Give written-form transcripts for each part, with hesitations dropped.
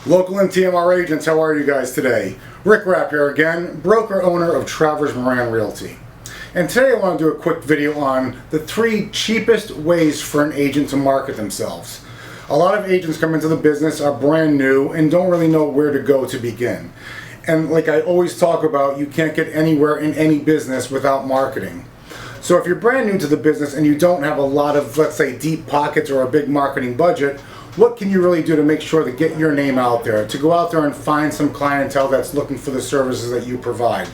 Local and TMR agents, how are you guys today? Rick Rapp here again, broker owner of Travers, Miran Realty. And today I want to do a quick video on the 3 cheapest ways for an agent to market themselves. A lot of agents come into the business, are brand new, and don't really know where to go to begin. And like I always talk about, you can't get anywhere in any business without marketing. So if you're brand new to the business and you don't have a lot of, let's say, deep pockets or a big marketing budget, what can you really do to make sure to get your name out there, to go out there and find some clientele that's looking for the services that you provide?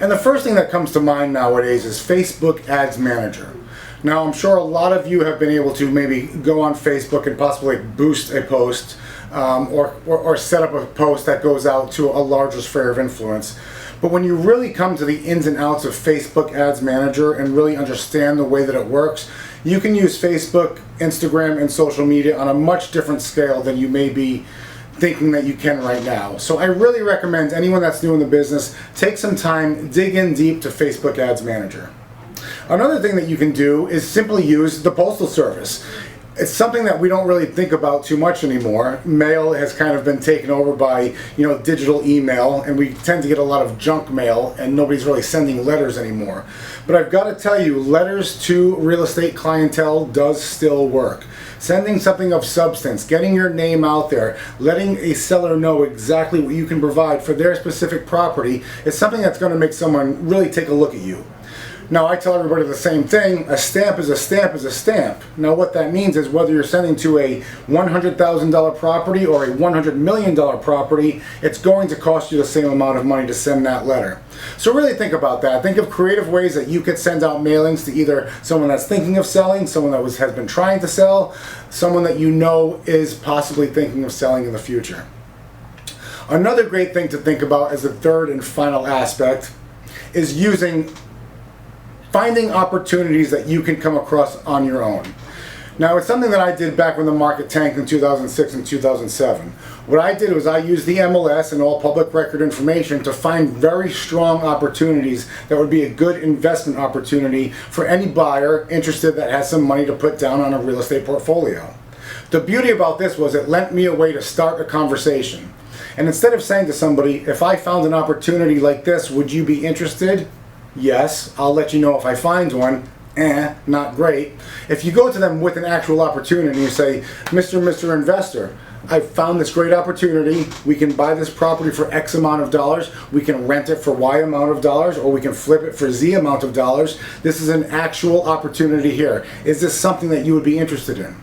And the first thing that comes to mind nowadays is Facebook Ads Manager. Now, I'm sure a lot of you have been able to maybe go on Facebook and possibly boost a post or set up a post that goes out to a larger sphere of influence. But when you really come to the ins and outs of Facebook Ads Manager and really understand the way that it works, you can use Facebook, Instagram, and social media on a much different scale than you may be thinking that you can right now. So I really recommend anyone that's new in the business, take some time, dig in deep to Facebook Ads Manager. Another thing that you can do is simply use the Postal Service. It's something that we don't really think about too much anymore. Mail has kind of been taken over by, digital email, and we tend to get a lot of junk mail, and nobody's really sending letters anymore. But I've got to tell you, letters to real estate clientele does still work. Sending something of substance, getting your name out there, letting a seller know exactly what you can provide for their specific property is something that's going to make someone really take a look at you. Now, I tell everybody the same thing, a stamp is a stamp is a stamp. Now, what that means is whether you're sending to a $100,000 property or a $100 million property, it's going to cost you the same amount of money to send that letter. So really think about that. Think of creative ways that you could send out mailings to either someone that's thinking of selling, someone that has been trying to sell, someone that you know is possibly thinking of selling in the future. Another great thing to think about as the third and final aspect is finding opportunities that you can come across on your own. Now, it's something that I did back when the market tanked in 2006 and 2007. What I did was I used the MLS and all public record information to find very strong opportunities that would be a good investment opportunity for any buyer interested that has some money to put down on a real estate portfolio. The beauty about this was it lent me a way to start a conversation. And instead of saying to somebody, if I found an opportunity like this, would you be interested? Yes, I'll let you know if I find one. Not great. If you go to them with an actual opportunity and you say, Mr. Investor, I found this great opportunity. We can buy this property for X amount of dollars. We can rent it for Y amount of dollars, or we can flip it for Z amount of dollars. This is an actual opportunity here. Is this something that you would be interested in?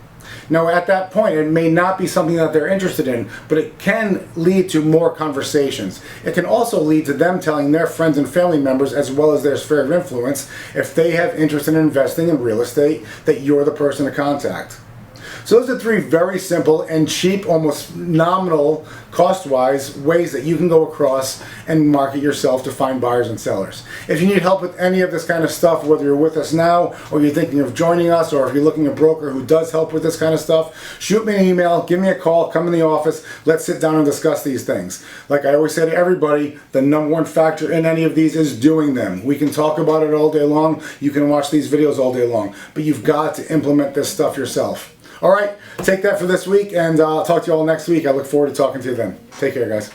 Now, at that point, it may not be something that they're interested in, but it can lead to more conversations. It can also lead to them telling their friends and family members, as well as their sphere of influence, if they have interest in investing in real estate, that you're the person to contact. So those are 3 very simple and cheap, almost nominal, cost-wise ways that you can go across and market yourself to find buyers and sellers. If you need help with any of this kind of stuff, whether you're with us now or you're thinking of joining us, or if you're looking at a broker who does help with this kind of stuff, shoot me an email, give me a call, come in the office, let's sit down and discuss these things. Like I always say to everybody, the number one factor in any of these is doing them. We can talk about it all day long, you can watch these videos all day long, but you've got to implement this stuff yourself. All right, take that for this week, and I'll talk to you all next week. I look forward to talking to you then. Take care, guys.